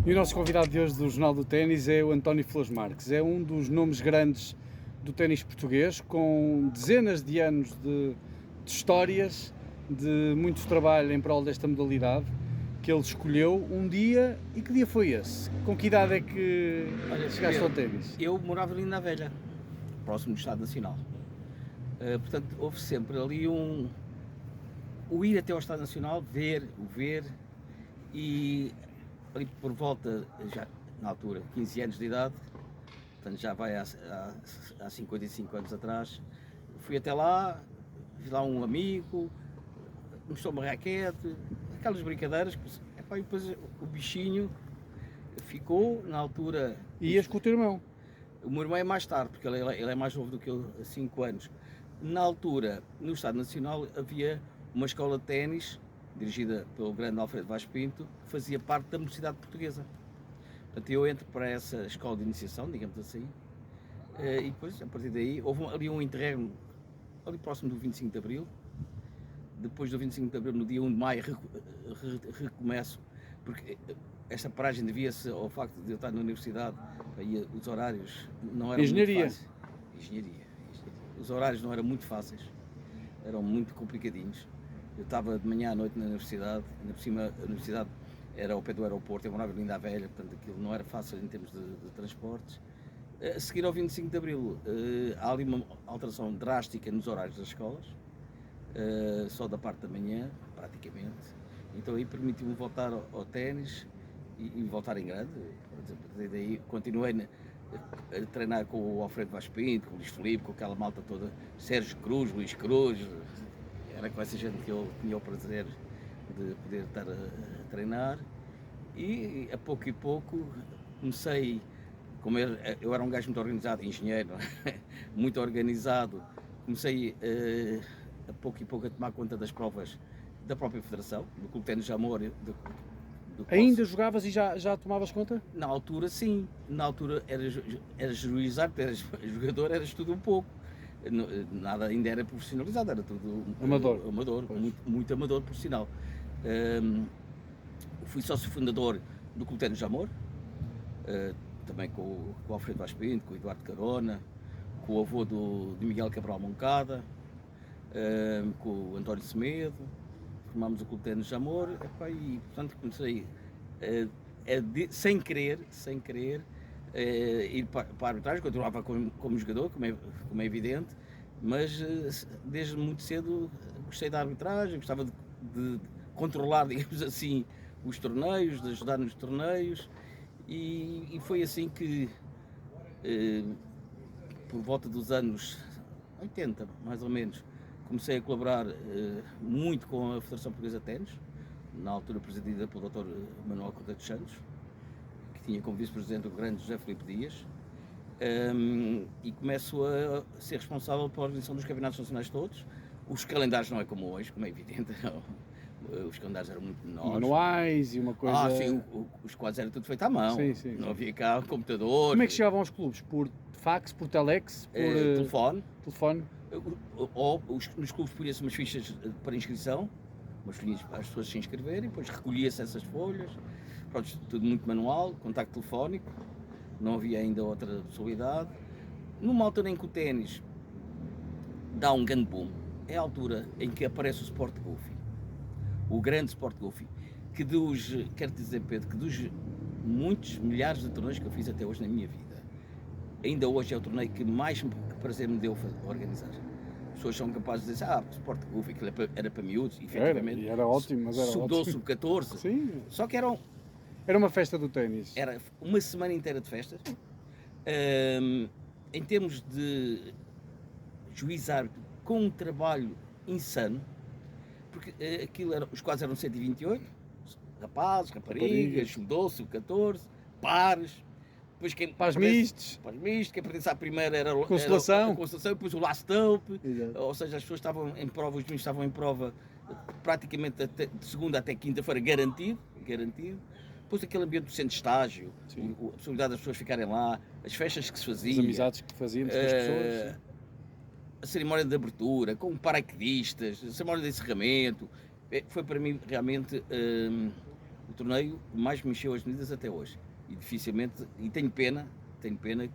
E o nosso convidado de hoje do Jornal do Ténis é o António Flores Marques. É um dos nomes grandes do ténis português, com dezenas de anos de histórias, de muito trabalho em prol desta modalidade, que ele escolheu um dia. E que dia foi esse? Com que idade é que chegaste ao ténis? Eu morava ali na Velha, próximo do Estado Nacional. Portanto, houve sempre ali o ir até ao Estado Nacional, o ver, e ali por volta, já na altura, 15 anos de idade, portanto já vai há 55 anos atrás, fui até lá, vi lá um amigo, mostrou uma raquete, aquelas brincadeiras, e depois o bichinho ficou na altura. E ias com o teu irmão? O meu irmão é mais tarde, porque ele é mais novo do que eu, 5 anos. Na altura, no Estado Nacional, havia uma escola de ténis, dirigida pelo grande Alfredo Vaz Pinto, que fazia parte da Universidade Portuguesa. Portanto, eu entro para essa escola de iniciação, digamos assim, e depois, a partir daí, houve ali um interregno, ali próximo do 25 de Abril. Depois do 25 de Abril, no dia 1 de Maio, recomeço, porque esta paragem devia-se ao facto de eu estar na universidade, e os horários não eram muito fáceis. Engenharia. Os horários não eram muito fáceis, eram muito complicadinhos. Eu estava de manhã à noite na universidade, ainda por cima a universidade era ao pé do aeroporto, eu morava em Linda a Velha, portanto aquilo não era fácil em termos de transportes. A seguir ao 25 de Abril, há ali uma alteração drástica nos horários das escolas, só da parte da manhã, praticamente. Então aí permitiu-me voltar ao ténis e voltar em grande. Daí continuei a treinar com o Alfredo Vaz Pinto, com o Luís Filipe, com aquela malta toda, Sérgio Cruz, Luís Cruz. Era com essa gente que eu tinha o prazer de poder estar a treinar. E a pouco e pouco comecei, como eu era um gajo muito organizado, engenheiro, muito organizado, comecei a pouco e pouco a tomar conta das provas da própria Federação, do Clube Ténis de Amor. Ainda jogavas e já tomavas conta? Na altura, sim. Na altura era juizado, eras jogador, eras tudo um pouco. Nada ainda era profissionalizado, era tudo amador, muito amador, por sinal. Fui sócio fundador do Clube Ténis de Amor, também com o Alfredo Vaz Pinto, com o Eduardo Carona, com o avô de Miguel Cabral Moncada, com o António Semedo. Formámos o Clube Ténis de Amor, e portanto comecei sem querer, ir para a arbitragem. Continuava como jogador, como é evidente, mas desde muito cedo gostei da arbitragem, gostava de controlar, digamos assim, os torneios, de ajudar nos torneios, e foi assim que, por volta dos anos 80, mais ou menos, comecei a colaborar muito com a Federação Portuguesa de Ténis, na altura presidida pelo Dr. Manuel Cordeiro dos Santos, que tinha como vice-presidente o grande José Filipe Dias, e começo a ser responsável pela organização dos campeonatos nacionais todos. Os calendários não é como hoje, como é evidente, os calendários eram muito menores. Manuais e uma coisa... sim, os quadros eram tudo feito à mão, sim. Havia cá computador. Como é que chegavam aos clubes? Por fax, por telex, por telefone? Ou nos clubes punha-se umas fichas para inscrição, umas folhinhas para as pessoas se inscreverem, depois recolhia-se essas folhas, pronto, tudo muito manual, contacto telefónico, não havia ainda outra possibilidade. Numa altura em que o ténis dá um grande boom, é a altura em que aparece o Sport Goofy, o grande Sport Goofy, que quero dizer, Pedro, que dos muitos milhares de torneios que eu fiz até hoje na minha vida, ainda hoje é o torneio que mais prazer me deu organizar. As pessoas são capazes de dizer, Sport Goofy, aquilo era para miúdos, e efetivamente. Era ótimo, mas era Sub-12, sub-14. Sim. Só que era uma festa do ténis. Era uma semana inteira de festas. Em termos de juizar com um trabalho insano, porque os quadros eram 128, rapazes, raparigas, sub-12, sub-14, pares. Para os mistos, quem pertence à primeira era a Consolação, depois o last up, ou seja, as pessoas estavam em prova, os meninos estavam em prova praticamente de segunda até quinta-feira, garantido. Depois aquele ambiente do centro de estágio, a possibilidade das pessoas ficarem lá, as festas que se faziam, as amizades que fazíamos com as pessoas, a cerimónia de abertura, com paraquedistas, a cerimónia de encerramento, foi para mim realmente o torneio que mais mexeu as medidas até hoje. E dificilmente, e tenho pena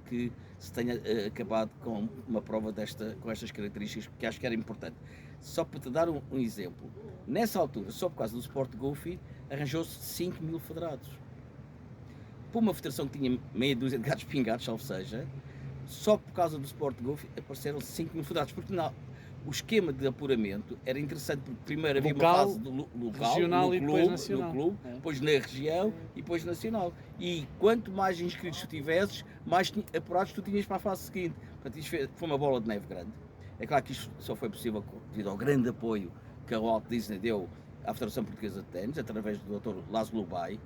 que se tenha acabado com uma prova com estas características, que acho que era importante. Só para te dar um exemplo, nessa altura, só por causa do Sport Goofy, arranjou-se 5 mil federados. Para uma federação que tinha meia dúzia de gatos pingados, salvo seja, só por causa do Sport Goofy apareceram 5 mil federados, porque não, o esquema de apuramento era interessante, porque primeiro havia uma fase do local, regional no e clube, depois nacional. no clube, depois na região e depois nacional. E quanto mais inscritos tu tivesses, mais apurados tu tinhas para a fase seguinte. Portanto, isto foi uma bola de neve grande. É claro que isto só foi possível devido ao grande apoio que a Walt Disney deu à Federação Portuguesa de Ténis, através do Dr. Laszlo Lubai.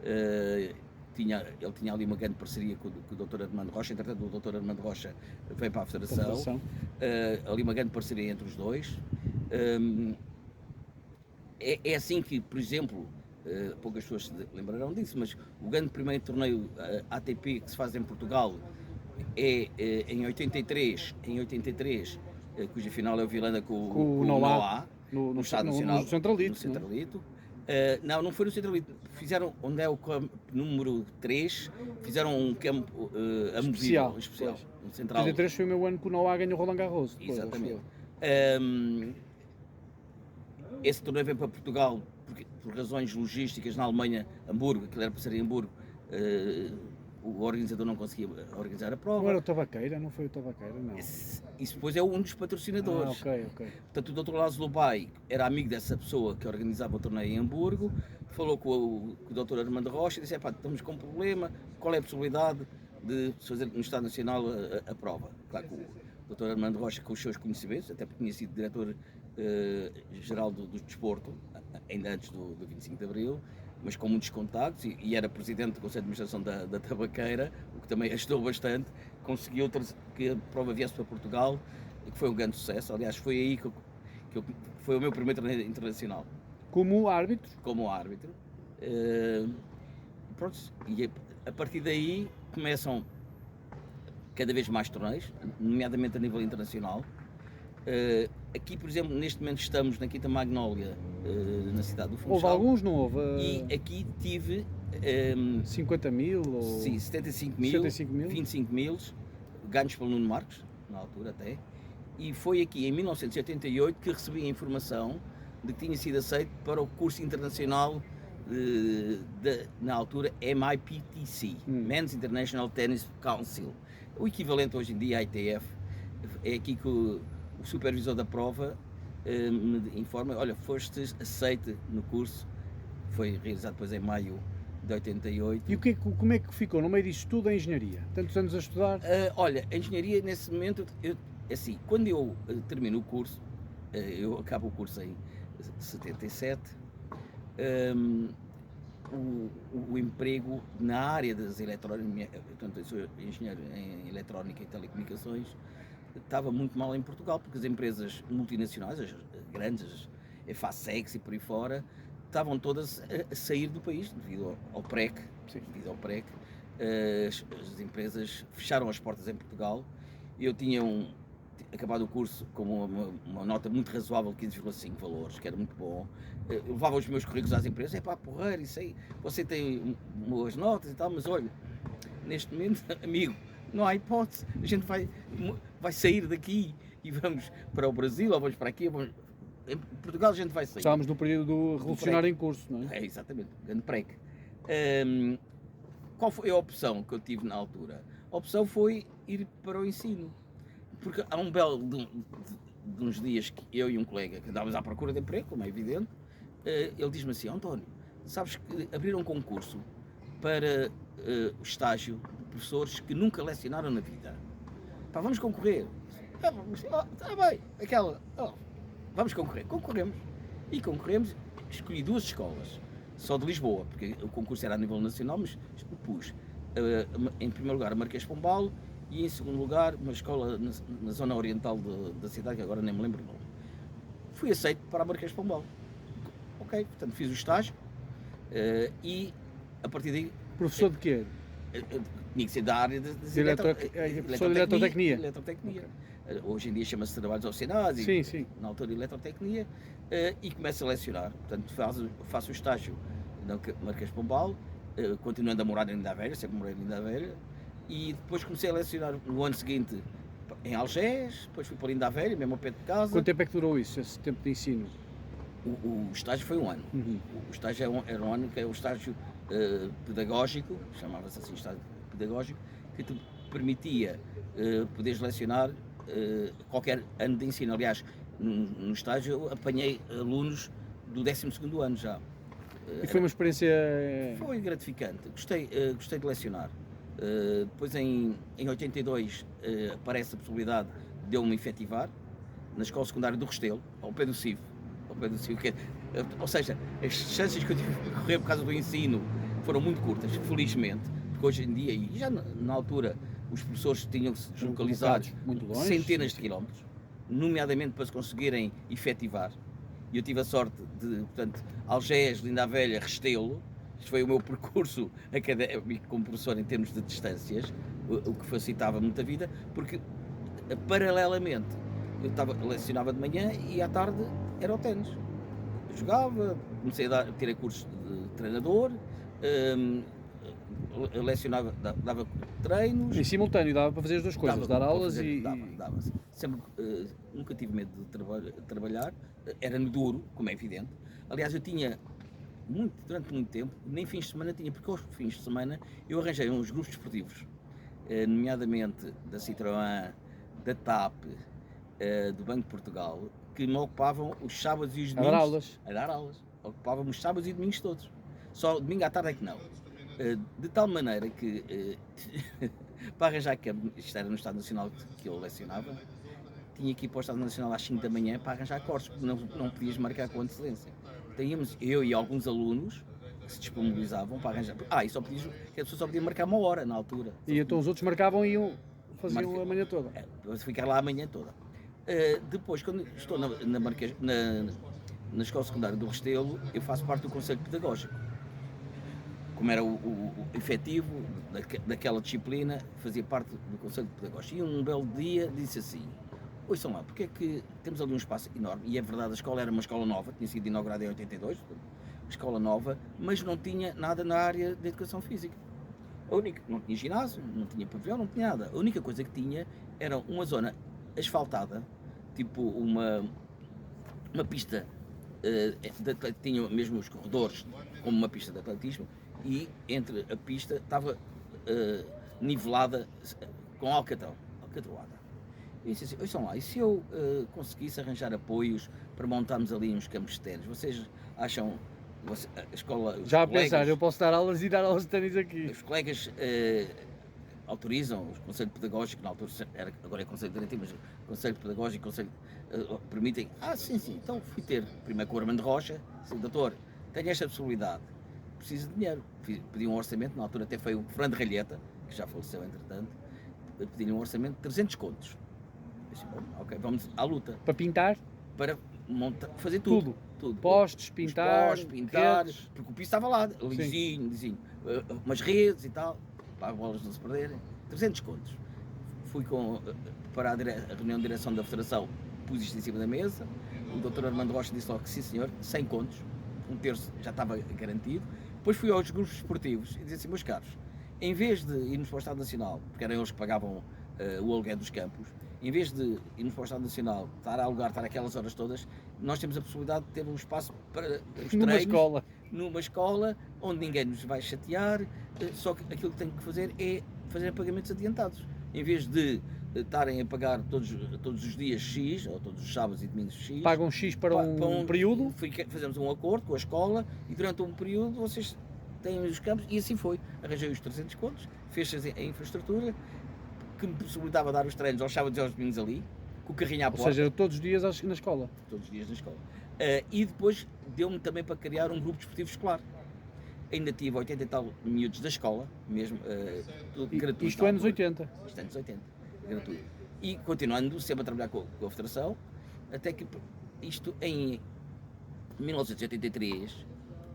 Ele tinha ali uma grande parceria com o Dr. Armando Rocha, entretanto o Dr. Armando Rocha veio para a Federação. Ali uma grande parceria entre os dois. É assim que, por exemplo, poucas pessoas se lembrarão disso, mas o grande primeiro torneio ATP que se faz em Portugal é em 83, cuja final é o Vilana com o Noah, no Estado Nacional, no Centralito. No Centralito. Não foi no Centralito. Fizeram, onde é o campo número 3, fizeram um campo especial. No Central. 83 foi o meu ano que o Noah ganhou o Roland Garros. Exatamente. Esse torneio veio para Portugal por razões logísticas na Alemanha, Hamburgo, aquilo era para ser em Hamburgo. O organizador não conseguia organizar a prova. Não era o Tabaqueira, não foi o Tabaqueira, não. Isso depois é um dos patrocinadores. Ok. Portanto, o Dr. Laszlo Lubai era amigo dessa pessoa que organizava o torneio em Hamburgo, falou com o Dr. Armando Rocha e disse: estamos com um problema, qual é a possibilidade de fazer no Estado Nacional a prova? Claro que o Dr. Armando Rocha, com os seus conhecimentos, até porque tinha sido diretor-geral do desporto, ainda antes do 25 de Abril, mas com muitos contactos, e era presidente do Conselho de Administração da Tabaqueira, o que também ajudou bastante, conseguiu que a prova viesse para Portugal, e que foi um grande sucesso. Aliás, foi aí que foi o meu primeiro torneio internacional. Como árbitro? Como árbitro. Pronto, e a partir daí começam cada vez mais torneios, nomeadamente a nível internacional. Aqui, por exemplo, neste momento estamos na Quinta Magnólia, na cidade do Funchal. Houve alguns, não houve? E aqui tive 50 mil? Ou... Sim, 75 mil, 25 mil, ganhos pelo Nuno Marcos, na altura até. E foi aqui em 1988 que recebi a informação de que tinha sido aceito para o curso internacional na altura MIPTC, Men's International Tennis Council, o equivalente hoje em dia à ITF. É aqui que o supervisor da prova me informa: olha, foste aceite no curso. Foi realizado depois em maio de 88. E como é que ficou no meio disto tudo a engenharia? Tantos anos a estudar? Olha, a engenharia nesse momento, assim, quando eu termino o curso, eu acabo o curso em 77, o emprego na área das eletrónicas, portanto eu sou engenheiro em eletrónica e telecomunicações, estava muito mal em Portugal, porque as empresas multinacionais, as grandes, a Facex e por aí fora, estavam todas a sair do país devido ao PREC. Devido ao PREC, as empresas fecharam as portas em Portugal. Eu tinha acabado o curso com uma nota muito razoável, 15,5 valores, que era muito bom. Eu levava os meus currículos às empresas: porreiro, isso aí, você tem boas notas e tal, mas olha, neste momento, amigo, não há hipótese, a gente vai sair daqui e vamos para o Brasil, ou vamos para aqui, em Portugal a gente vai sair. Estávamos no período do revolucionário em curso, não é? Exatamente, grande PREC. Qual foi a opção que eu tive na altura? A opção foi ir para o ensino. Porque há um belo de uns dias que eu e um colega que andávamos à procura de emprego, como é evidente, ele diz-me assim: António, sabes que abriram um concurso para o estágio de professores que nunca lecionaram na vida. Vamos concorrer. Está bem, vamos concorrer. Concorremos. E concorremos, escolhi 2 escolas, só de Lisboa, porque o concurso era a nível nacional, mas pus em primeiro lugar a Marquês de Pombal e em segundo lugar uma escola na zona oriental da cidade, que agora nem me lembro o nome. Fui aceito para a Marquês de Pombal. Ok, portanto fiz o estágio e a partir daí... Professor de quê? Tinha que ser da área de eletrotecnia. Okay. Hoje em dia chama-se trabalhos oficinados, sim. Na altura eletrotecnia, e começo a lecionar. Portanto, faço o estágio na Marquês de Pombal, continuando a morar em Linda a Velha, sempre morei em Linda a Velha, e depois comecei a lecionar no ano seguinte em Algés, depois fui para Linda a Velha, mesmo ao pé de casa. Quanto tempo é que durou isso, esse tempo de ensino? O estágio foi um ano. Uhum. O estágio era um ano, que é o estágio pedagógico, chamava-se assim estágio pedagógico, que te permitia poderes lecionar qualquer ano de ensino. Aliás, no estágio eu apanhei alunos do 12º ano já. E foi uma experiência... Foi gratificante, gostei de lecionar. Depois em 82 aparece a possibilidade de eu me efetivar na Escola Secundária do Restelo, ao pé do CIV. Ou seja, as distâncias que eu tive que correr por causa do ensino foram muito curtas, felizmente, porque hoje em dia, e já na altura, os professores tinham que se deslocalizar muito longe, centenas de quilómetros, nomeadamente para se conseguirem efetivar. E eu tive a sorte de, portanto, Algés, Linda a Velha, Restelo. Isto foi o meu percurso académico como professor em termos de distâncias, o que facilitava muito a vida, porque paralelamente eu lecionava de manhã e à tarde era o ténis. Jogava, comecei a tirar cursos de treinador, lecionava, dava treinos. Em simultâneo, dava para fazer as duas coisas, dar aulas e... Dava. Sempre, nunca tive medo de trabalhar, era no duro, como é evidente. Aliás, eu tinha, durante muito tempo, nem fins de semana tinha, porque aos fins de semana eu arranjei uns grupos desportivos, nomeadamente da Citroën, da TAP, do Banco de Portugal, que me ocupavam os sábados e os domingos. A dar aulas. Ocupavam-me os sábados e domingos todos. Só domingo à tarde é que não. De tal maneira que, para arranjar campo, isto era no Estado Nacional que eu lecionava, tinha que ir para o Estado Nacional às 5 da manhã para arranjar cortes, porque não podias marcar com antecedência. Tínhamos eu e alguns alunos que se disponibilizavam para arranjar. Que a pessoa só podia marcar uma hora na altura. E então os outros marcavam e faziam a manhã toda. Ficar lá a manhã toda. Depois, quando estou na Escola Secundária do Restelo, eu faço parte do Conselho Pedagógico. Como era o efetivo daquela disciplina, fazia parte do Conselho Pedagógico. E um belo dia disse assim: ouçam lá, porque é que temos ali um espaço enorme, e é verdade, a escola era uma escola nova, tinha sido inaugurada em 82, escola nova, mas não tinha nada na área de educação física. Não tinha ginásio, não tinha pavilhão, não tinha nada. A única coisa que tinha era uma zona asfaltada, tipo uma pista, tinha mesmo os corredores como uma pista de atletismo, e entre a pista estava nivelada com alcatroada. E disse assim: ouçam lá, e se eu conseguisse arranjar apoios para montarmos ali uns campos de ténis, vocês acham, a escola... Já a pensar, eu posso dar aulas e dar aulas de ténis aqui. Os colegas autorizam, o Conselho Pedagógico, na altura agora é Conselho Diretivo, mas o Conselho Pedagógico, permitem. Sim, então fui ter, primeiro com o Armando Rocha, disse: doutor, tenho esta possibilidade, preciso de dinheiro. Pedi um orçamento, na altura até foi o Fernando Ralheta, que já faleceu entretanto, pedi-lhe um orçamento de 300 contos. Disse: bom, ok, vamos à luta. Para pintar? Para fazer tudo. Postes, pintar, redes. Porque o piso estava lá, lisinho, umas redes e tal, para as bolas não se perderem. 300 contos. Fui para a reunião de direção da Federação, pus isto em cima da mesa. O Dr. Armando Rocha disse logo que sim, senhor, 100 contos, um terço já estava garantido. Depois fui aos grupos esportivos e disse assim: meus caros, em vez de irmos para o Estado Nacional, porque eram eles que pagavam o aluguer dos campos, em vez de irmos para o Estado Nacional, estar aquelas horas todas, nós temos a possibilidade de ter um espaço para os treinos, numa escola, onde ninguém nos vai chatear, só que aquilo que tem que fazer é fazer pagamentos adiantados. Em vez de estarem a pagar todos os dias X, ou todos os sábados e domingos X, pagam X para um período, fazemos um acordo com a escola e durante um período vocês têm os campos, e assim foi. Arranjei os 300 contos, fez-se a infraestrutura, que me possibilitava dar os treinos aos sábados e aos domingos ali, com o carrinho à porta. Ou seja, todos os dias na escola. Todos os dias na escola. E depois deu-me também para criar um grupo desportivo escolar. Ainda tive 80 e tal miúdos da escola, mesmo, tudo gratuito. Isto é anos 80. Isto é anos 80, gratuito. E continuando sempre a trabalhar com a Federação, até que isto em 1983,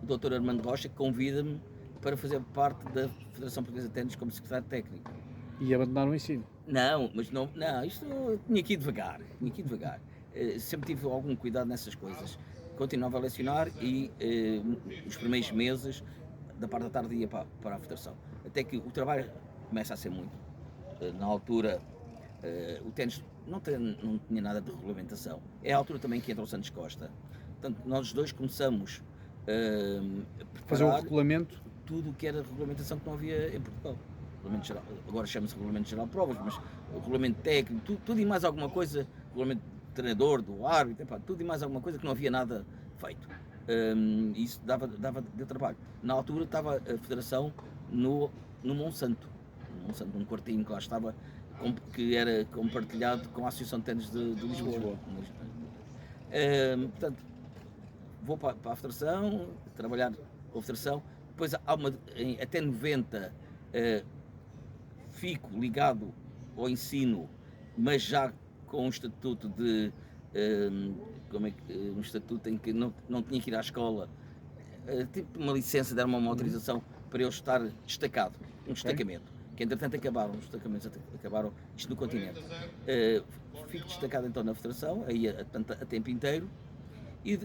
o Dr. Armando Rocha convida-me para fazer parte da Federação Portuguesa de Ténis como secretário técnico. E abandonaram o ensino? Não, isto tinha que ir devagar. Sempre tive algum cuidado nessas coisas. continuava a lecionar e os primeiros meses da parte da tarde ia para a federação. Até que o trabalho começa a ser muito. Na altura, o ténis não tinha nada de regulamentação. É a altura também que entra o Santos Costa. Portanto, nós os dois começamos a Fazer o preparar regulamento. tudo o que era regulamentação que não havia em Portugal. Regulamento geral, agora chama-se Regulamento Geral de Provas, mas o regulamento técnico, tudo e mais alguma coisa, regulamento de treinador, do árbitro, tudo e mais alguma coisa que não havia nada feito. Isso dava de trabalho. Na altura estava a federação no Monsanto, num quartinho que lá estava, que era compartilhado com a Associação de Ténis de Lisboa. Portanto, vou para a federação, trabalhar com a federação, depois até 90 fico ligado ao ensino, mas já com um estatuto de um estatuto em que não tinha que ir à escola, tipo uma licença, deram uma autorização para eu estar destacado, um destacamento, que entretanto acabaram, os destacamentos acabaram isto no continente. Fico destacado então na federação, aí a tempo inteiro, e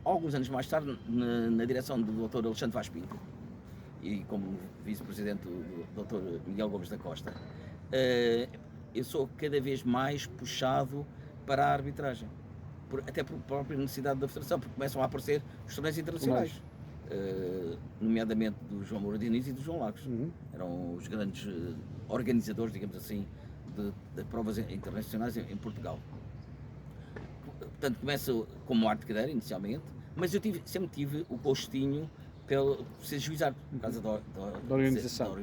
alguns anos mais tarde na direção do Dr. Alexandre Vaz Pinto e como vice-presidente do Dr. Miguel Gomes da Costa, eu sou cada vez mais puxado para a arbitragem, até por própria necessidade da federação, porque começam a aparecer os torneios internacionais, nomeadamente do João Moura Diniz e do João Lagos. Eram os grandes organizadores, digamos assim, de provas internacionais em Portugal. Portanto, começo como arte de cadeira inicialmente, mas eu sempre tive o gostinho pelo ser juizado, por causa da organização.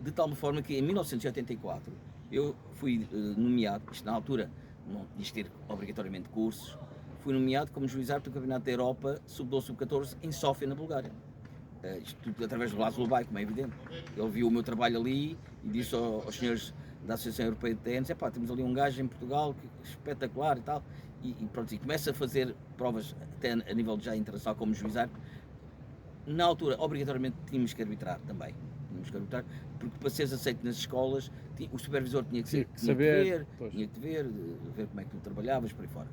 De tal forma que em 1984 eu fui nomeado, isto na altura não tinha de ter obrigatoriamente cursos, fui nomeado como juizado do Campeonato da Europa Sub-12, Sub-14 em Sófia, na Bulgária. Isto tudo através do Laszlo Bay, como é evidente. Ele viu o meu trabalho ali e disse aos senhores da Associação Europeia de Ténis: temos ali um gajo em Portugal que espetacular e tal. E pronto, e começa a fazer provas até a nível já internacional como juizar. Na altura, obrigatoriamente, tínhamos que arbitrar também. Porque para seres aceito nas escolas, o supervisor tinha que ver como é que tu trabalhavas, por aí fora.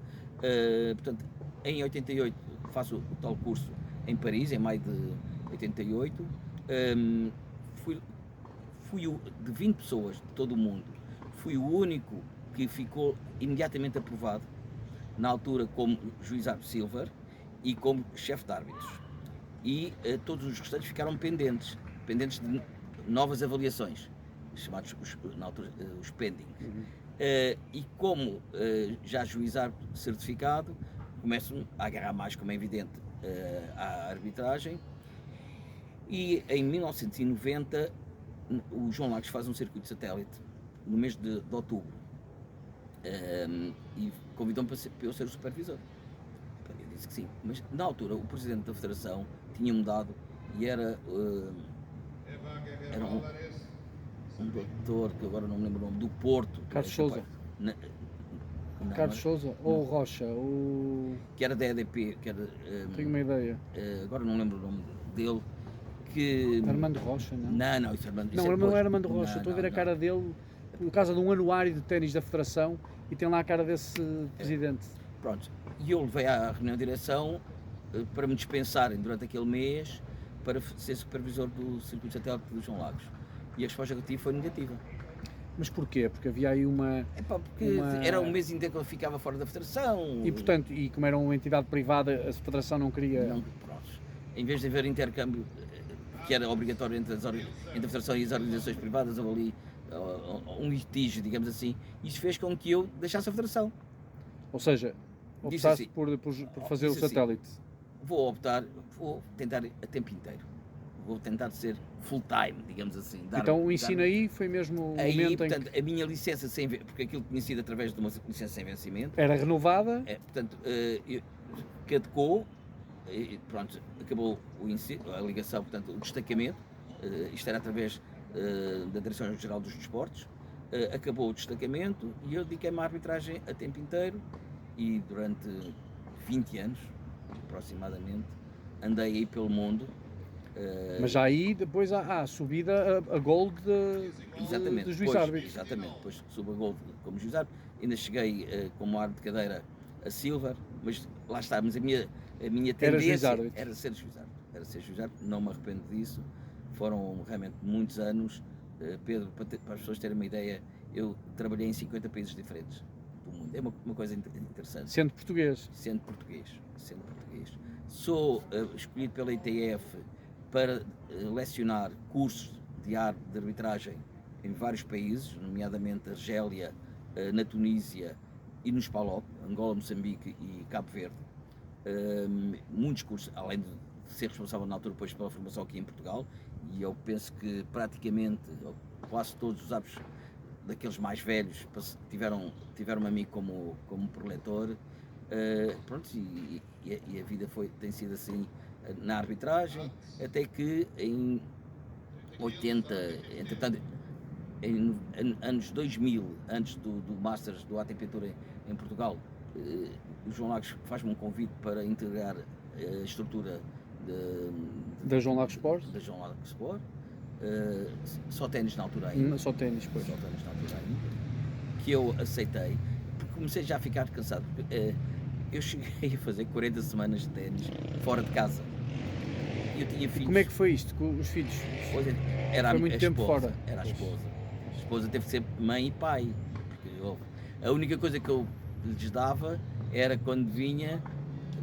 Portanto, em 88 faço o tal curso em Paris, em maio de 88. Fui de 20 pessoas de todo o mundo, fui o único que ficou imediatamente aprovado, na altura como juizado silver e como chefe de árbitros. E todos os restantes ficaram pendentes de novas avaliações, chamados na altura os pending. E como já juizar certificado, começo a agarrar mais, como é evidente, à arbitragem. E em 1990 o João Lagos faz um circuito de satélite no mês de outubro e convidou-me para eu ser o supervisor. Eu disse que sim, mas na altura o presidente da federação tinha mudado e era um doutor, que agora não me lembro o nome, do Porto. Carlos Sousa. Carlos Sousa ou Rocha? Que era da EDP. Tenho uma ideia. Agora não lembro o nome dele. Armando Rocha, não? Não, isso é Armando. Não é Armando Rocha. Estou a ver a cara dele por causa de um anuário de ténis da Federação e tem lá a cara desse presidente. Pronto. E eu levei à reunião de direção para me dispensarem durante aquele mês para ser supervisor do circuito satélite do João Lagos. E a resposta que eu tive foi negativa. Mas porquê? Porque havia aí porque era um mês inteiro que eu ficava fora da Federação. E portanto, como era uma entidade privada, a Federação não queria... Pronto. Em vez de haver intercâmbio, que era obrigatório entre a Federação e as organizações privadas, houve ali um litígio, digamos assim. Isso fez com que eu deixasse a Federação. Ou seja, optaste por fazer o satélite. Vou tentar a tempo inteiro. Vou tentar ser full-time, digamos assim. Então o ensino aí foi mesmo o momento portanto, a minha licença, porque aquilo tinha sido através de uma licença sem vencimento. Era renovada? Portanto, caducou, pronto, acabou a ligação, portanto, o destacamento. Isto era através da Direção-Geral dos Desportos. Acabou o destacamento e eu dediquei-me à arbitragem a tempo inteiro e durante 20 anos, aproximadamente, andei aí pelo mundo. Mas já aí depois há a subida a gold de juiz árbitro. Exatamente, depois subo a gold como juiz árbitro, ainda cheguei como árbitro de cadeira a silver, mas lá está, mas a minha A minha Era juiz tendência árbitro. era ser juiz árbitro. Era ser juiz árbitro, não me arrependo disso. Foram realmente muitos anos. Pedro, para as pessoas terem uma ideia, eu trabalhei em 50 países diferentes do mundo. É uma coisa interessante. Sendo português. Sendo português. Sendo português. Sou escolhido pela ITF para lecionar cursos de arbitragem em vários países, nomeadamente Argélia, na Tunísia e nos PALOP, Angola, Moçambique e Cabo Verde. Muitos cursos, além de ser responsável na altura depois pela formação aqui em Portugal, e eu penso que praticamente quase todos os árbitros daqueles mais velhos tiveram a mim como preletor. Pronto, e a vida tem sido assim na arbitragem, até que em 80, entretanto, em anos 2000, antes do Masters do ATP Tour em Portugal, o João Lagos faz-me um convite para integrar a estrutura Da João Lagos Sport? Da João Lagos Sport. Só ténis na altura ainda. Só ténis, pois. Só ténis na altura ainda. Que eu aceitei, porque comecei já a ficar cansado. Eu cheguei a fazer 40 semanas de ténis fora de casa. Eu tinha filhos. Como é que foi isto com os filhos? Era foi muito tempo esposa, fora. Era a esposa. A esposa teve que ser mãe e pai. Porque a única coisa que eu lhes dava era quando vinha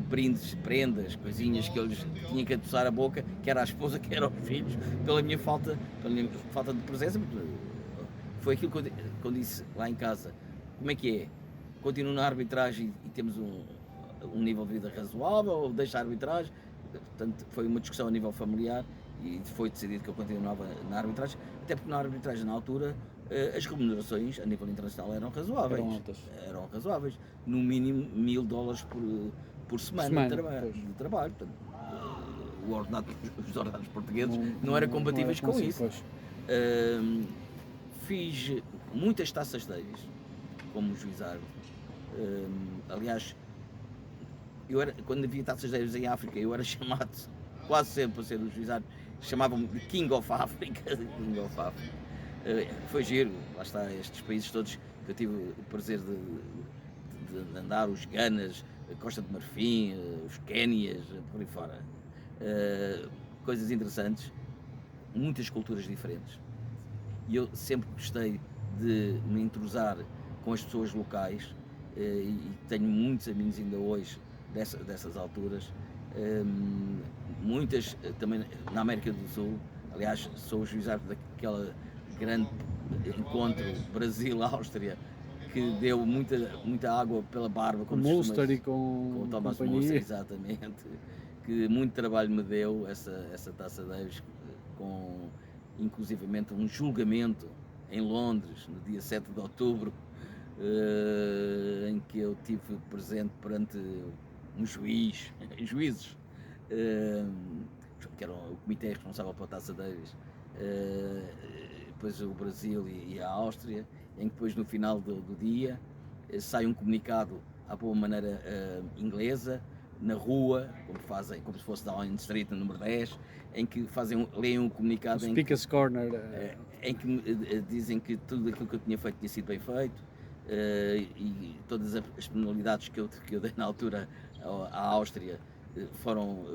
brindes, prendas, coisinhas que eu lhes tinha que adoçar a boca, que era a esposa, que eram os filhos, pela minha falta de presença. Foi aquilo que eu disse lá em casa. Como é que é? Continuo na arbitragem e temos um nível de vida razoável, ou deixo a arbitragem? Portanto, foi uma discussão a nível familiar e foi decidido que eu continuava na arbitragem, até porque na arbitragem na altura as remunerações a nível internacional eram razoáveis. Eram razoáveis, no mínimo $1000 por semana de trabalho. Portanto, os ordenados portugueses não eram compatíveis com isso. Fiz muitas taças Davis como juiz árbitro. Aliás, quando havia taças Davis em África, eu era chamado quase sempre para ser o juiz árbitro. Chamavam-me de King of Africa. Foi giro, lá está, estes países todos que eu tive o prazer de andar, os Ganas, a Costa de Marfim, os Quénias, por aí fora. Coisas interessantes, muitas culturas diferentes. E eu sempre gostei de me entrosar com as pessoas locais e tenho muitos amigos ainda hoje dessas alturas. Muitas também na América do Sul. Aliás, sou o juiz árbitro daquela grande encontro Brasil-Áustria que deu muita água pela barba, com Mulster e com o Thomas Mulster, exatamente, que muito trabalho me deu essa taça Davis, com inclusivamente um julgamento em Londres no dia 7 de outubro, em que eu tive presente perante um juízes, que era o comitê responsável pela taça Davis, depois o Brasil e a Áustria, em que depois no final do dia sai um comunicado à boa maneira inglesa, na rua, como se fosse Downing Street, no número 10, em que leem um comunicado Speaker's Corner, em que dizem que tudo aquilo que eu tinha feito tinha sido bem feito, e todas as penalidades que eu dei na altura à Áustria foram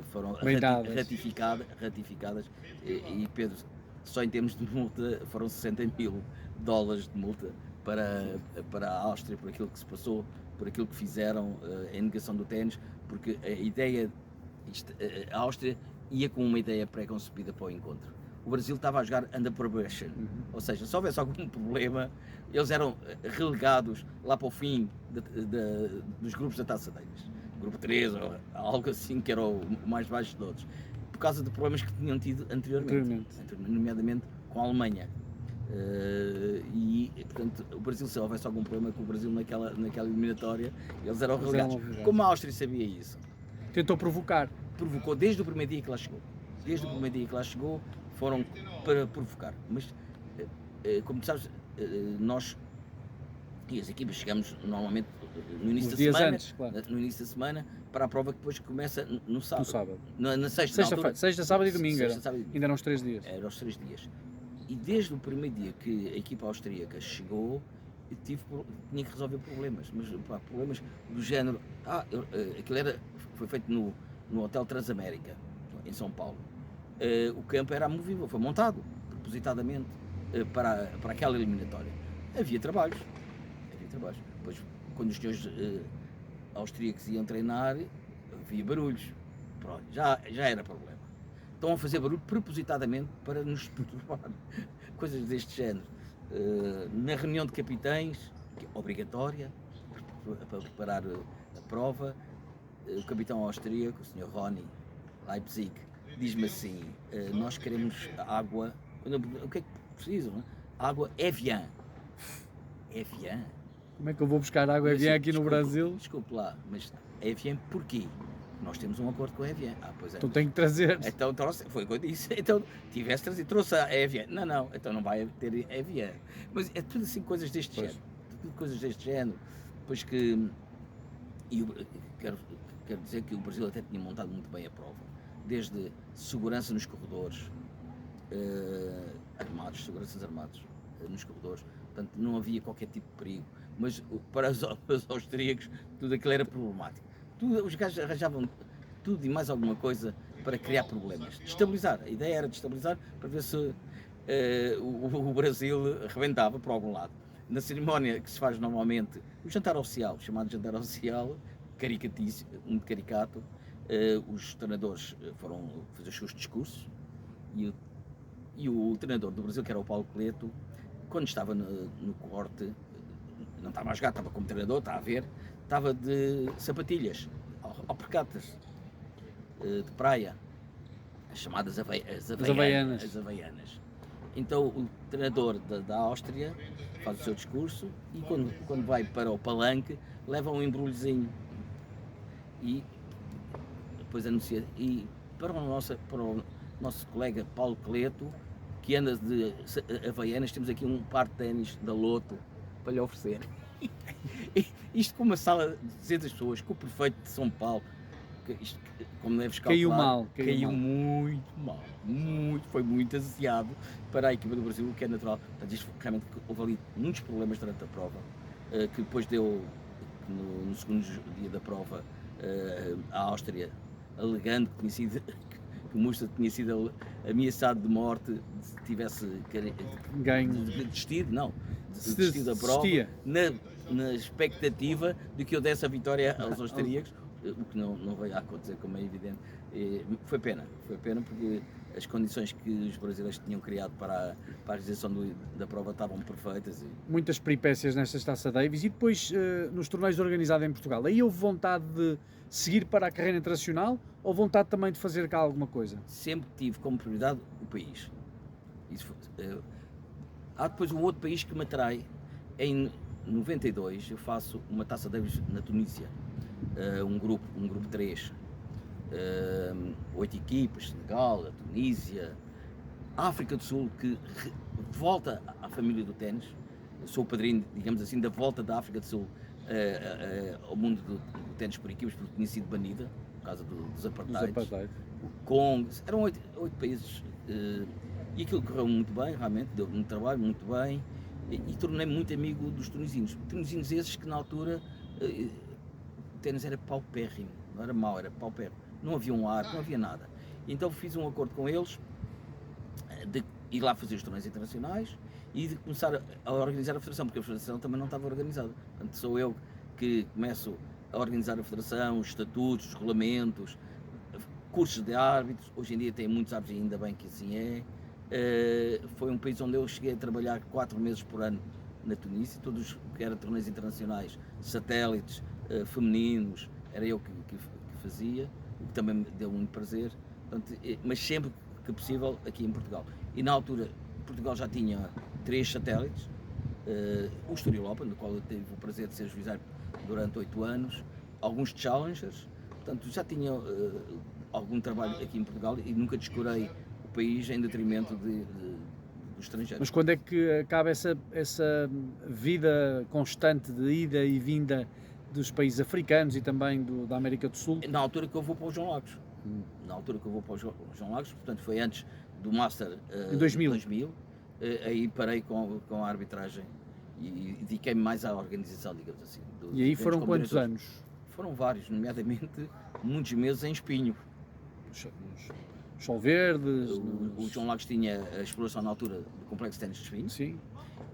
ratificadas, e Pedro, só em termos de multa foram $60 mil de multa para a Áustria, por aquilo que se passou, por aquilo que fizeram em negação do ténis, porque a ideia, a Áustria ia com uma ideia pré-concebida para o encontro. O Brasil estava a jogar under probation, ou seja, se houvesse algum problema, eles eram relegados lá para o fim dos grupos da Taça Davis, grupo 3, ou algo assim, que era o mais baixo de todos, por causa de problemas que tinham tido anteriormente. Nomeadamente com a Alemanha. E portanto, o Brasil, se houvesse algum problema com o Brasil naquela eliminatória, eles eram relegados. Como a Áustria sabia isso, tentou provocou desde o primeiro dia que lá chegou. Foram para provocar, mas como tu sabes, nós e as equipas chegamos normalmente no início da semana, antes, claro. No início da semana, para a prova que depois começa no sábado. Na sexta, sábado e domingo, ainda eram os 3 dias. Eram os 3 dias. E desde o primeiro dia que a equipa austríaca chegou, tinha que resolver problemas, mas problemas do género, aquilo foi feito no Hotel Transamérica, em São Paulo. O campo era amovível, foi montado propositadamente para aquela eliminatória. Havia trabalhos. Depois, quando os senhores austríacos iam treinar, havia barulhos. Pronto, já era problema. Estão a fazer barulho propositadamente para nos perturbar. Coisas deste género. Na reunião de capitães, que é obrigatória, para preparar a prova, o capitão austríaco, o Sr. Ronny Leipzig, diz-me assim: nós queremos água. O que é que precisam? Água Evian. Evian? Como é que eu vou buscar água Evian aqui no Brasil? Desculpe lá, mas Evian porquê? Nós temos um acordo com a Evian. Pois é. Então tenho que trazer. Então trouxe, foi o que eu disse. Então tivesse trazido, trouxe a Evian. Não, então não vai ter Evian. Mas é tudo assim coisas deste género. Tudo coisas deste género. Pois que. E eu quero dizer que o Brasil até tinha montado muito bem a prova. Desde segurança nos corredores, seguranças armados nos corredores. Portanto, não havia qualquer tipo de perigo. Mas para os austríacos, tudo aquilo era problemático. Os gajos arranjavam tudo e mais alguma coisa para criar problemas. Destabilizar. A ideia era destabilizar para ver se o Brasil arrebentava por algum lado. Na cerimónia que se faz normalmente, o jantar oficial, chamado jantar oficial, caricatíssimo, muito caricato, os treinadores foram fazer os seus discursos e o treinador do Brasil, que era o Paulo Cleto, quando estava no corte, não estava a jogar, estava como treinador, está a ver, estava de sapatilhas, alpercatas, de praia, as chamadas havaianas. Então o treinador da Áustria faz o seu discurso e quando vai para o palanque leva um embrulhozinho e depois anuncia. E para o nosso colega Paulo Cleto, que anda de havaianas, temos aqui um par de ténis da Loto para lhe oferecer. Isto com uma sala de 200 pessoas, com o prefeito de São Paulo, isto, como deves calcular, caiu muito mal, foi muito aziado para a equipa do Brasil, o que é natural. Portanto, isto, realmente houve ali muitos problemas durante a prova, que depois deu, no segundo dia da prova, a Áustria, alegando que o Musta tinha sido ameaçado de morte se tivesse desistido da prova, na expectativa de que eu desse a vitória aos austríacos, o que não veio a acontecer, como é evidente. Foi pena porque as condições que os brasileiros tinham criado para a realização da prova estavam perfeitas. Muitas peripécias nesta Taça Davis e depois nos torneios organizados em Portugal. Aí houve vontade de seguir para a carreira internacional ou vontade também de fazer cá alguma coisa? Sempre tive como prioridade o país. Há depois um outro país que me atrai. Em 92 eu faço uma Taça Davis na Tunísia, um grupo 3, 8 equipas, Senegal, a Tunísia, a África do Sul, que volta à família do ténis. Eu sou o padrinho, digamos assim, da volta da África do Sul ao mundo do ténis por equipas, porque tinha sido banida por causa dos apartheids. O Congo, eram 8 países e aquilo correu muito bem, realmente, deu muito trabalho, muito bem, e tornei-me muito amigo dos tunisinos. Tunisinos esses que na altura o ténis era paupérrimo, não era mau, era paupérrimo. Não havia um ar, não havia nada. Então fiz um acordo com eles de ir lá fazer os torneios internacionais e de começar a organizar a federação, porque a federação também não estava organizada. Portanto, sou eu que começo a organizar a federação, os estatutos, os regulamentos, cursos de árbitros. Hoje em dia tem muitos árbitros, ainda bem que assim é. Foi um país onde eu cheguei a trabalhar 4 meses por ano na Tunísia, todos que eram torneios internacionais, satélites, femininos, era eu que fazia, o que também me deu muito prazer. Portanto, mas sempre que possível aqui em Portugal. E na altura Portugal já tinha 3 satélites, o Estoril Open, no qual eu tive o prazer de ser juiz durante 8 anos, alguns challengers, portanto já tinha algum trabalho aqui em Portugal e nunca descurei o país em detrimento dos estrangeiros. Mas quando é que acaba essa vida constante de ida e vinda dos países africanos e também da América do Sul? Na altura que eu vou para o João Lagos. Na altura que eu vou para o João Lagos, portanto foi antes do Master em 2000. Aí parei com a arbitragem e dediquei-me mais à organização, digamos assim. E aí foram quantos anos? Foram vários, nomeadamente muitos meses em Espinho. Nos Solverdes, O João Lagos tinha a exploração na altura do Complexo de Ténis de Espinho sim.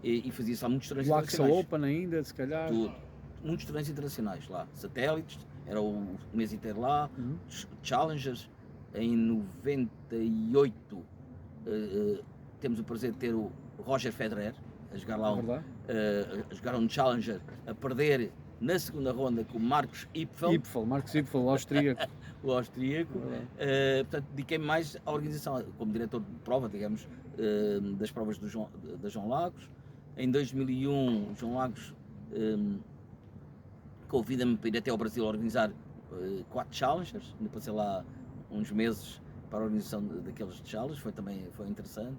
e fazia-se lá muitos torneios O Axa internacionais. Open ainda, se calhar. Tudo. Muitos torneios internacionais lá. Satélites, era o mês inteiro lá. Challengers. Em 98 temos o prazer de ter o Roger Federer a jogar lá a jogar um Challenger, a perder na segunda ronda com o Marcos Ipfel. Marcos Ipfel, o austríaco. O austríaco. Portanto, dediquei-me mais à organização, como diretor de prova, digamos, das provas da João Lagos. Em 2001, João Lagos convida-me para ir até ao Brasil a organizar 4 Challengers. Ainda passei lá uns meses para a organização daqueles Challengers, foi interessante.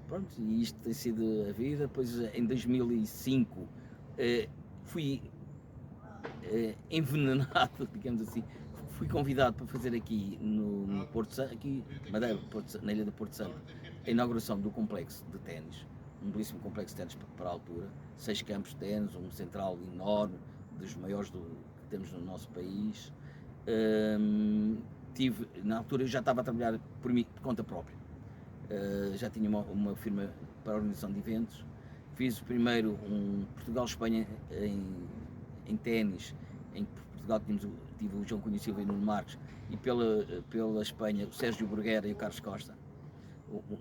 Pronto, e isto tem sido a vida. Depois, em 2005, fui envenenado, digamos assim. Fui convidado para fazer aqui no Porto Santo, aqui Madeira, na ilha do Porto Santo, a inauguração do complexo de ténis, um belíssimo complexo de ténis para a altura, 6 campos de ténis, um central enorme, dos maiores que temos no nosso país. Na altura eu já estava a trabalhar por mim, por conta própria, já tinha uma firma para a organização de eventos. Fiz primeiro um Portugal-Espanha em ténis, em Portugal tive o João Cunha Silva e Nuno Marques, e pela Espanha o Sérgio Burguera e o Carlos Costa.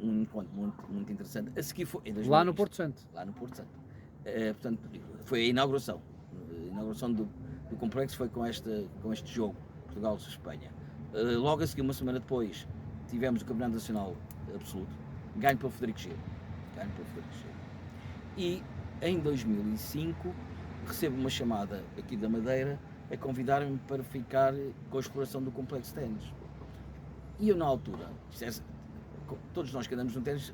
Um encontro muito interessante. A seguir foi lá no Porto Santo. Lá no Porto Santo. Portanto, foi a inauguração. A inauguração do complexo foi com este jogo, Portugal-Espanha. Logo a seguir, uma semana depois, tivemos o Campeonato Nacional Absoluto, ganho pelo Frederico Gil. E em 2005 recebo uma chamada aqui da Madeira a convidar-me para ficar com a exploração do complexo de ténis. E eu, na altura, todos nós que andamos no ténis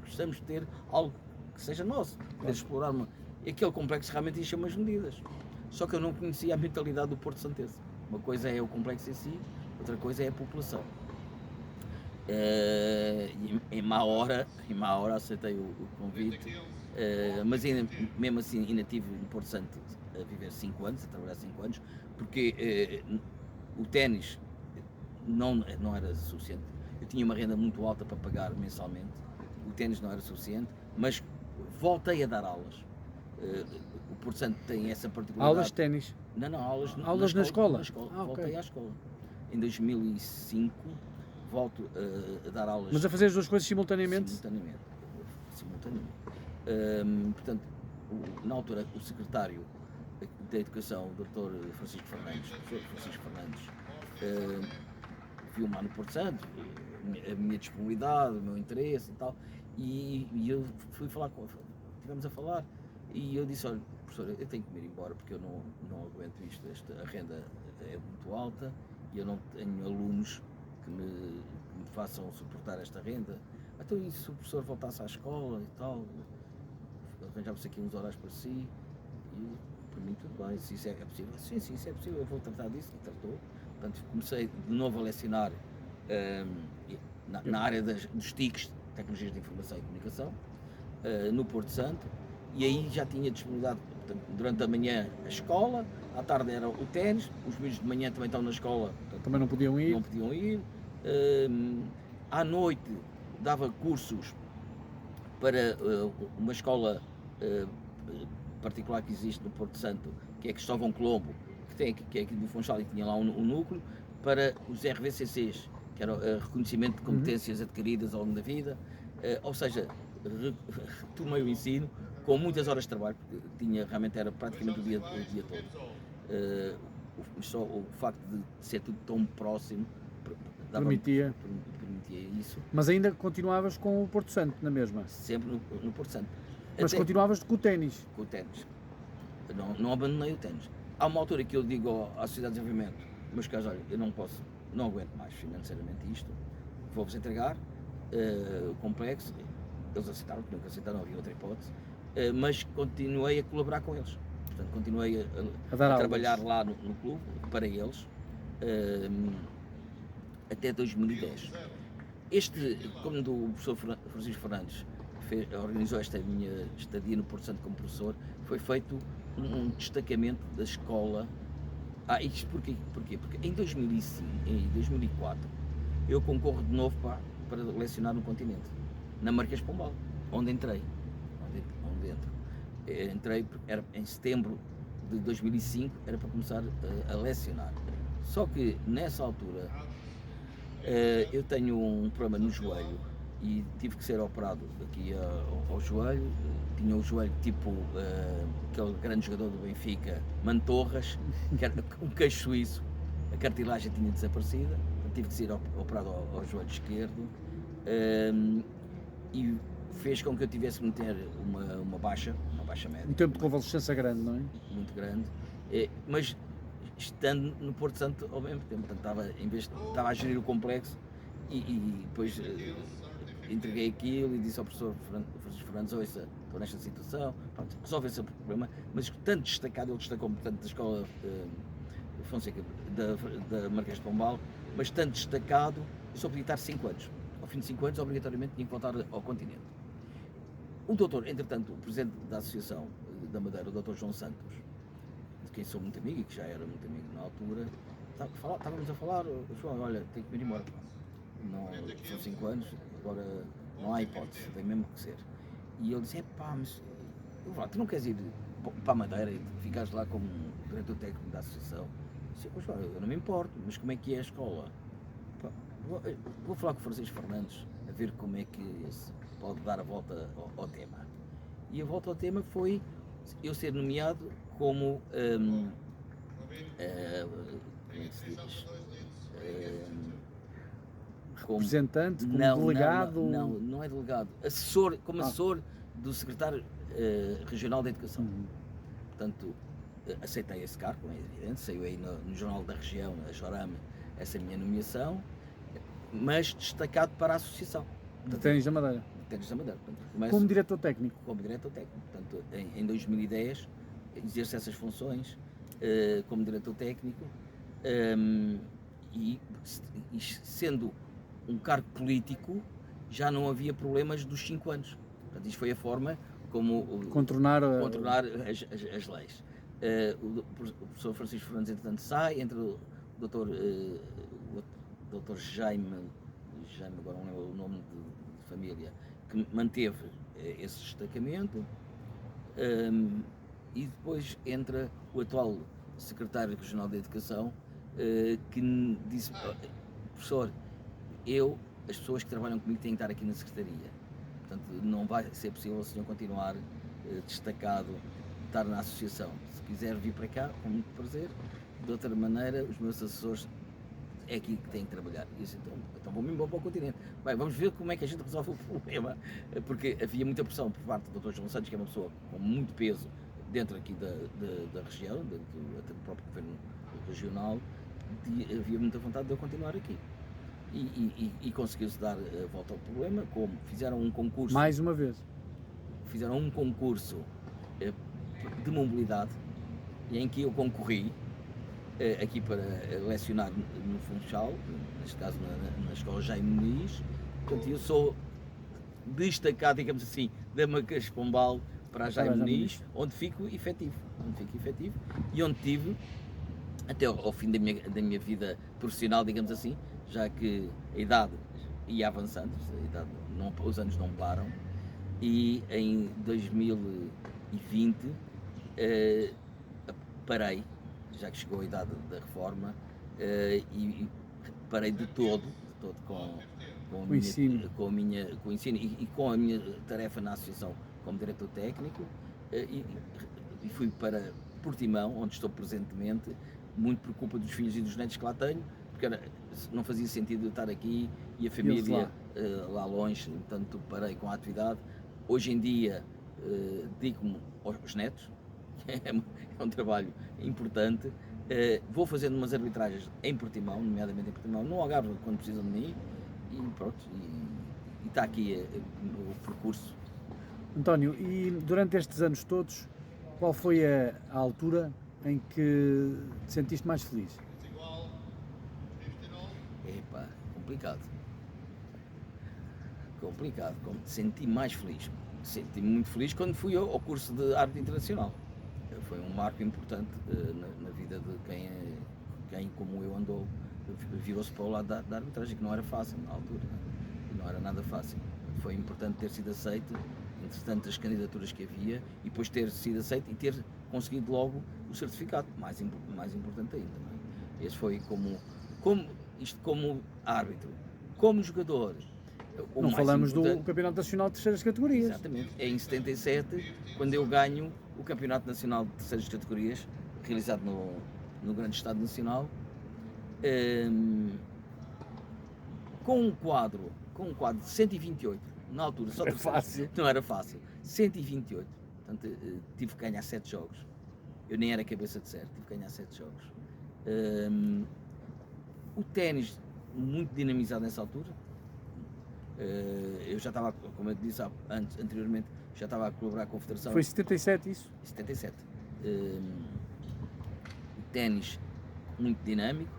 gostamos de ter algo que seja nosso, poder explorar aquele complexo realmente encheu umas medidas. Só que eu não conhecia a mentalidade do Porto Santense. Uma coisa é o complexo em si, outra coisa é a população. Em má hora aceitei o convite, mas mesmo assim ainda estive no Porto Santo a viver 5 anos, a trabalhar 5 anos, porque o ténis não era suficiente. Eu tinha uma renda muito alta para pagar mensalmente, o ténis não era suficiente, mas voltei a dar aulas. O Porto Santo tem essa particularidade. Aulas de ténis? Não, aulas na escola? Voltei à escola. Em 2005 volto a dar aulas. Mas a fazer as duas coisas simultaneamente? Simultaneamente. Portanto, na altura, o secretário da Educação, o Dr. Francisco Fernandes, viu-me lá no Porto Santo, a minha disponibilidade, o meu interesse e tal, e eu fui falar com ele, estivemos a falar, e eu disse: olha, professor, eu tenho que me ir embora porque eu não aguento isto, a renda é muito alta e eu não tenho alunos que me façam suportar esta renda. Então, e se o professor voltasse à escola e tal, arranjava-se aqui uns horários para si, e para mim tudo bem, se isso é possível. Sim, isso é possível, eu vou tratar disso, e tratou. Portanto, comecei de novo a lecionar na área dos TICs, Tecnologias de Informação e Comunicação, no Porto Santo, e aí já tinha disponibilidade. Portanto, durante a manhã a escola, à tarde era o ténis, os miúdos de manhã também estão na escola. Portanto, também não podiam ir? À noite dava cursos para uma escola particular que existe no Porto Santo, que é Cristóvão Colombo, que é aqui do Funchal, e tinha lá um núcleo, para os RVCCs, que era reconhecimento de competências adquiridas ao longo da vida, ou seja, retomei o ensino com muitas horas de trabalho, porque realmente era praticamente o dia todo. Só o facto de ser tudo tão próximo permitia isso. Mas ainda continuavas com o Porto Santo, na mesma? Sempre no Porto Santo. Mas continuavas com o ténis? Com o ténis. Não abandonei o ténis. Há uma altura que eu digo à Sociedade de Desenvolvimento: meus caros, olha, eu não aguento mais financeiramente isto, vou-vos entregar o complexo. Eles aceitaram, porque nunca aceitaram, não havia outra hipótese, mas continuei a colaborar com eles. Portanto, continuei a trabalhar lá no clube, para eles, até 2010. Como o professor Francisco Fernandes organizou esta minha estadia no Porto Santo como professor, foi feito um destacamento da escola Isto porquê? Porque em 2005, em 2004, eu concorro de novo para lecionar no continente, na Marquês de Pombal, onde entrei. Onde entro. Entrei, era em setembro de 2005, era para começar a lecionar. Só que nessa altura eu tenho um problema no joelho e tive que ser operado aqui ao joelho. Tinha o joelho tipo aquele grande jogador do Benfica, Mantorras, que era um queixo suíço, a cartilagem tinha desaparecido, então tive que ser operado ao joelho esquerdo e fez com que eu tivesse que meter uma baixa médica. Um tempo de convalescença grande, não é? Muito grande, mas estando no Porto Santo ao mesmo tempo, portanto, estava a gerir o complexo e depois entreguei aquilo e disse ao professor Francisco Fernandes: ouça, estou nesta situação, pronto, resolve esse problema, mas tanto destacado, ele destacou-me tanto da escola Fonseca, da Marquês de Pombal, mas tanto destacado, eu só podia estar 5 anos. Ao fim de 5 anos, obrigatoriamente tinha que voltar ao continente. O doutor, entretanto, o presidente da Associação da Madeira, o doutor João Santos, de quem sou muito amigo e que já era muito amigo na altura, estávamos a falar: João, olha, tenho que ir embora. Não, são 5 anos, agora não há hipótese, tem mesmo que ser. E ele disse: mas tu não queres ir para a Madeira e ficares lá como diretor técnico da associação? Eu disse: João, eu não me importo, mas como é que é a escola? Vou falar com o Francisco Fernandes a ver como é que se pode dar a volta ao tema. E a volta ao tema foi eu ser nomeado como como é que se diz? Como representante, como delegado? Não é delegado. Como assessor do secretário regional da Educação. Portanto, aceitei esse cargo, é evidente, saiu aí no Jornal da Região, a Jorame, essa minha nomeação, mas destacado para a Associação. De Ténis da Madeira. Ténis da Madeira. Portanto, como diretor técnico? Como diretor técnico. Portanto, em 2010, exerço essas funções como diretor técnico e sendo um cargo político, já não havia problemas dos 5 anos. Portanto, isto foi a forma como contornar as leis. O professor Francisco Fernandes, entretanto, sai, entra o doutor Jaime, agora não lembro o nome de família, que manteve esse destacamento, e depois entra o atual secretário regional da Educação, que disse: professor, as pessoas que trabalham comigo têm que estar aqui na Secretaria, portanto não vai ser possível o senhor continuar destacado, estar na associação. Se quiser vir para cá, com muito prazer, de outra maneira os meus assessores é aqui que têm que trabalhar. E disse: então vou-me embora para o continente. Bem, vamos ver como é que a gente resolve o problema, porque havia muita pressão por parte do Dr. João Santos, que é uma pessoa com muito peso dentro aqui da região, dentro do próprio governo regional, havia muita vontade de eu continuar aqui. E conseguiu-se dar a volta ao problema, como fizeram um concurso. Mais uma vez. Fizeram um concurso de mobilidade, em que eu concorri aqui para lecionar no Funchal, neste caso na escola Jaime Muniz. Portanto, eu sou destacado, digamos assim, da Marquês de Pombal para a Jaime Muniz, onde fico efetivo e onde tive até ao fim da minha vida profissional, digamos assim, já que a idade ia avançando, os anos não param, e em 2020 parei, já que chegou a idade da reforma, e parei de todo com o ensino e com a minha tarefa na associação como diretor técnico, e fui para Portimão, onde estou presentemente, muito por culpa dos filhos e dos netos que lá tenho, porque não fazia sentido eu estar aqui e a família lá longe, portanto parei com a atividade. Hoje em dia dedico-me aos netos, é um trabalho importante. Vou fazendo umas arbitragens em Portimão, nomeadamente em Portimão, no Algarve, quando precisam de mim, e pronto, e está aqui o percurso. António, e durante estes anos todos, qual foi a altura em que te sentiste mais feliz? Complicado. Senti-me muito feliz quando fui ao curso de árbitro internacional. foi um marco importante na vida de quem como eu andou, virou-se para o lado da arbitragem, que não era fácil na altura, não era nada fácil. Foi importante ter sido aceito entre tantas candidaturas que havia e depois ter sido aceito e ter conseguido logo o certificado, mais importante ainda. Não é? Esse foi como árbitro, como jogador. Não falamos do Campeonato Nacional de Terceiras Categorias. Exatamente. É em 77, quando eu ganho o Campeonato Nacional de Terceiras Categorias, realizado no Grande Estado Nacional, com um quadro de 128, na altura, só fácil. Não era fácil. 128. Portanto, tive que ganhar 7 jogos. Eu nem era cabeça de série, tive que ganhar 7 jogos. O ténis muito dinamizado nessa altura. Eu já estava, como eu disse anteriormente, já estava a colaborar com a Federação. Foi 77 isso? 77. O ténis muito dinâmico,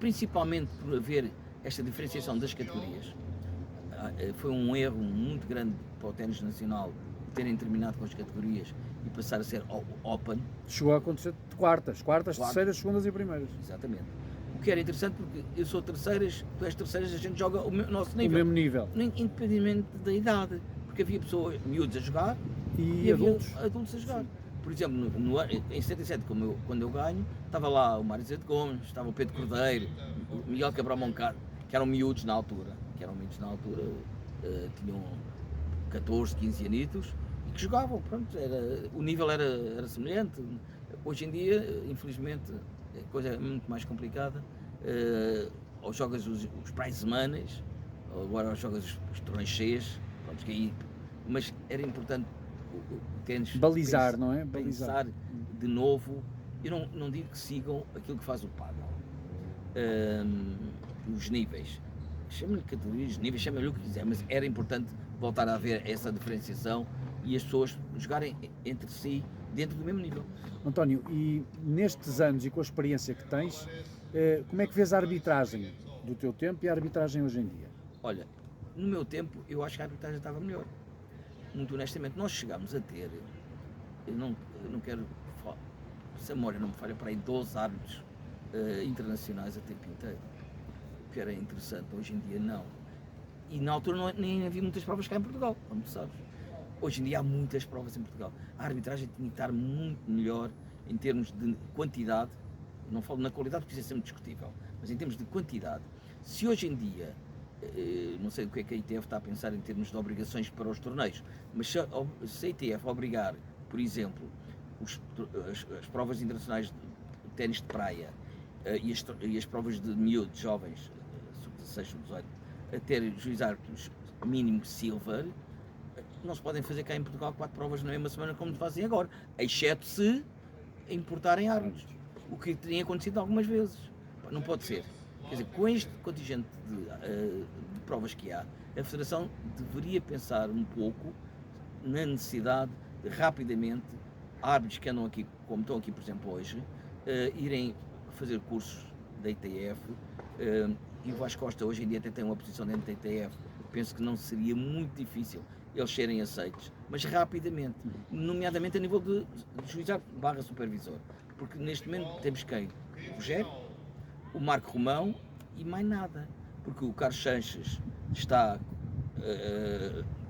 principalmente por haver esta diferenciação das categorias. Foi um erro muito grande para o ténis nacional terem terminado com as categorias e passar a ser open. Chegou a acontecer de quartas, terceiras, segundas e primeiras. Exatamente. O que era interessante, porque eu sou terceiras, tu és terceiras, a gente joga o nosso nível. O mesmo nível. Independentemente da idade, porque havia pessoas miúdos a jogar e adultos a jogar. Sim. Por exemplo, em 77, quando eu ganho, estava lá o Mário Zé de Gomes, estava o Pedro Cordeiro, o Miguel Cabral Moncar, que eram miúdos na altura, tinham 14, 15 anitos e que jogavam, pronto, o nível era semelhante. Hoje em dia, infelizmente, a coisa é muito mais complicada, ou jogas os pré-semanas, ou agora jogas os torneios cheios, pronto, que aí, mas era importante o ténis balizar, não é? Balizar de novo. Eu não digo que sigam aquilo que faz o pádel, os níveis, chama-lhe categorias, níveis, chama-lhe o que quiser, mas era importante voltar a haver essa diferenciação e as pessoas jogarem entre si dentro do mesmo nível. António, e nestes anos e com a experiência que tens, como é que vês a arbitragem do teu tempo e a arbitragem hoje em dia? Olha, no meu tempo eu acho que a arbitragem estava melhor. Muito honestamente, nós chegámos a ter, eu não quero falar, se a memória não me falha, para aí 12 árbitros internacionais a tempo inteiro, o que era interessante. Hoje em dia não. E na altura nem havia muitas provas cá em Portugal, como tu sabes. Hoje em dia há muitas provas em Portugal. A arbitragem tinha que estar muito melhor em termos de quantidade, não falo na qualidade porque isso é sempre discutível, mas em termos de quantidade. Se hoje em dia, não sei o que é que a ITF está a pensar em termos de obrigações para os torneios, mas se a ITF obrigar, por exemplo, as provas internacionais de ténis de praia e as provas de miúdos, jovens, sub-16, sub-18, a ter juizados mínimo silver, não se podem fazer cá em Portugal 4 provas na mesma semana como fazem agora, exceto se importarem árbitros, o que tinha acontecido algumas vezes. Não pode ser. Quer dizer, com este contingente de provas que há, a Federação deveria pensar um pouco na necessidade de rapidamente árbitros que andam aqui, como estão aqui por exemplo hoje, irem fazer cursos da ITF, e o Vasco Costa hoje em dia até tem uma posição dentro da ITF. Penso que não seria muito difícil eles serem aceitos, mas rapidamente, nomeadamente a nível de juizado / supervisor, porque neste momento temos quem? O Rogério, o Marco Romão e mais nada, porque o Carlos Sanches está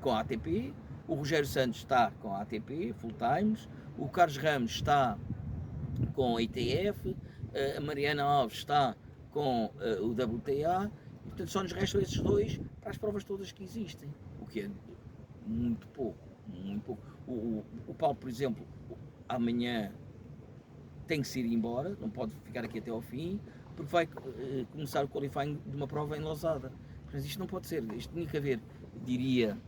com a ATP, o Rogério Santos está com a ATP, full times, o Carlos Ramos está com a ITF, a Mariana Alves está com o WTA, e portanto só nos restam esses dois para as provas todas que existem, o que é muito pouco, muito pouco. O Paulo, por exemplo, amanhã tem que se ir embora, não pode ficar aqui até ao fim, porque vai começar o qualifying de uma prova em Lousada. Mas isto não pode ser, isto tinha que haver, diria,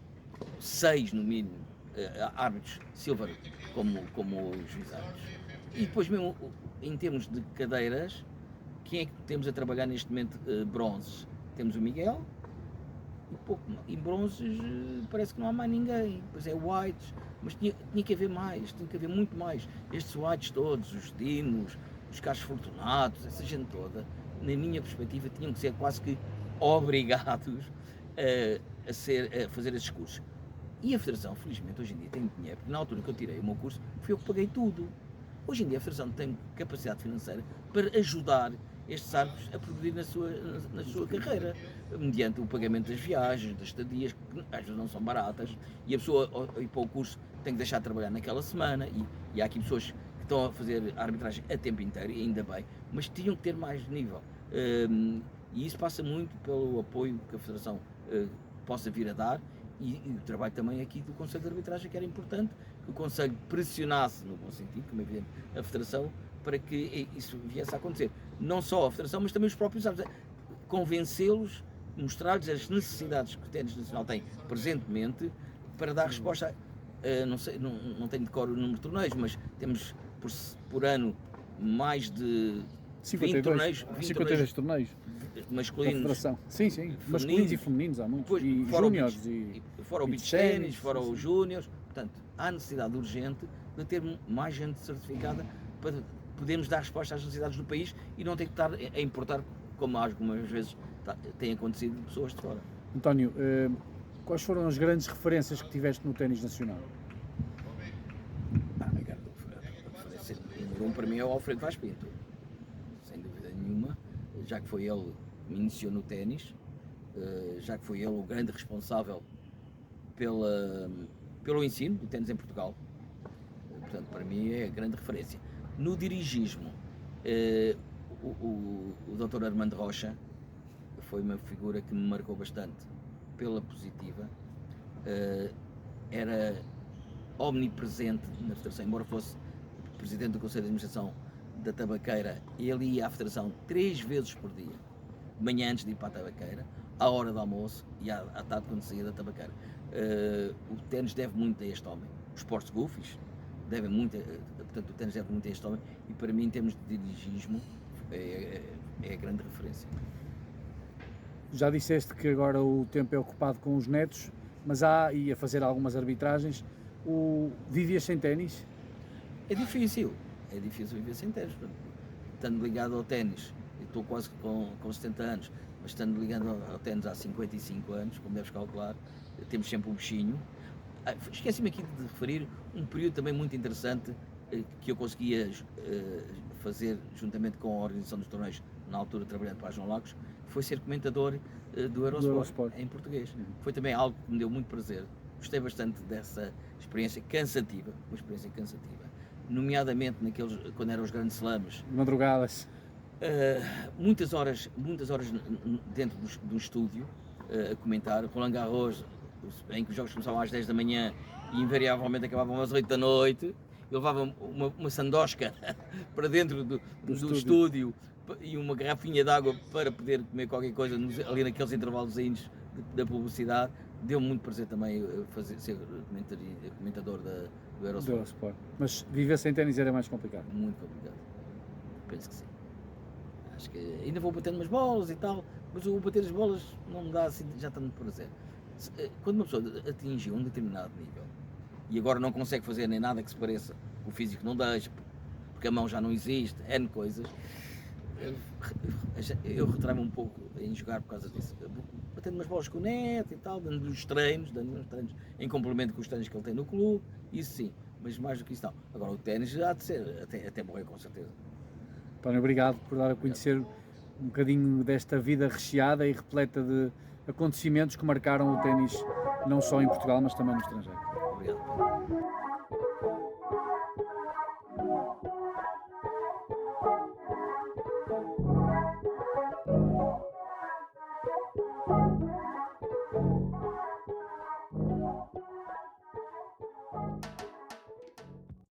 6 no mínimo árbitros silver como os juizados. E depois mesmo, em termos de cadeiras, quem é que temos a trabalhar neste momento bronzes? Temos o Miguel, e bronzes parece que não há mais ninguém, pois é whites, mas tinha que haver mais, tinha que haver muito mais. Estes whites todos, os Dinos, os Carlos Fortunatos, essa gente toda, na minha perspectiva, tinham que ser quase que obrigados a fazer esses cursos. E a Federação, felizmente, hoje em dia tem dinheiro, porque na altura que eu tirei o meu curso, fui eu que paguei tudo. Hoje em dia a Federação tem capacidade financeira para ajudar estes árbitros a progredir na sua carreira, mediante o pagamento das viagens, das estadias, que às vezes não são baratas, e a pessoa, ao ir para o curso, tem que deixar de trabalhar naquela semana, e há aqui pessoas que estão a fazer arbitragem a tempo inteiro, e ainda bem, mas tinham que ter mais nível. E isso passa muito pelo apoio que a Federação possa vir a dar, e o trabalho também aqui do Conselho de Arbitragem, que era importante, que o Conselho pressionasse, no bom sentido, como é evidente, a Federação, para que isso viesse a acontecer. Não só a Federação, mas também os próprios árbitros, convencê-los, mostrar-lhes as necessidades que o ténis nacional tem presentemente, para dar resposta não sei, não tenho de cor o número de torneios, mas temos por ano mais de 20 torneios, 52 torneios masculinos. Sim, masculinos e femininos há muitos, e júniores, fora o beach ténis, fora os júniores. Portanto, há necessidade urgente de ter mais gente certificada para podermos dar resposta às necessidades do país e não ter que estar a importar, como algumas vezes tem acontecido, de pessoas de fora. António, quais foram as grandes referências que tiveste no ténis nacional? A referência número 1 para mim é o Alfredo Vaz Pinto, sem dúvida nenhuma, já que foi ele que me iniciou no ténis, já que foi ele o grande responsável pelo ensino do ténis em Portugal. Portanto, para mim é a grande referência. No dirigismo, o Dr. Armando Rocha foi uma figura que me marcou bastante pela positiva, era omnipresente na Federação, embora fosse presidente do Conselho de Administração da Tabaqueira, ele ia à Federação 3 vezes por dia, de manhã antes de ir para a Tabaqueira, à hora do almoço e à tarde quando saía da Tabaqueira. O ténis deve muito a este homem, os Sports Goofies devem muito, portanto o ténis deve muito a este homem, e para mim, em termos de dirigismo, é a grande referência. Já disseste que agora o tempo é ocupado com os netos, mas e a fazer algumas arbitragens. Vivias sem ténis? É difícil viver sem ténis. Estando ligado ao ténis, estou quase com 70 anos, mas estando ligado ao ténis há 55 anos, como deves calcular, temos sempre um bichinho. Esqueci-me aqui de referir um período também muito interessante que eu conseguia fazer juntamente com a organização dos torneios, na altura trabalhando para a João Lagos, foi ser comentador do Eurosport em português. Foi também algo que me deu muito prazer. Gostei bastante dessa experiência cansativa, nomeadamente quando eram os grandes slams. Madrugadas. Muitas horas dentro do estúdio a comentar. Roland Garros, em que os jogos começavam às 10 da manhã e invariavelmente acabavam às 8 da noite. Eu levava uma sandosca para dentro do estúdio e uma garrafinha de água para poder comer qualquer coisa ali naqueles intervalozinhos da publicidade. Deu-me muito prazer também ser comentador do Eurosport. Mas viver sem ténis era mais complicado? Muito complicado. Penso que sim. Acho que ainda vou batendo umas bolas e tal, mas o bater as bolas não me dá assim já tanto prazer. Quando uma pessoa atinge um determinado nível e agora não consegue fazer nem nada que se pareça, o físico não deixa, porque a mão já não existe, N coisas, eu retraio-me um pouco em jogar por causa disso. Batendo umas bolas com o neto e tal, dando-lhe uns treinos em complemento com os treinos que ele tem no clube, isso sim, mas mais do que isso não. Agora o ténis há de ser, até morrer com certeza. António, obrigado por dar a conhecer um bocadinho desta vida recheada e repleta de acontecimentos que marcaram o ténis não só em Portugal, mas também no estrangeiro. Obrigado.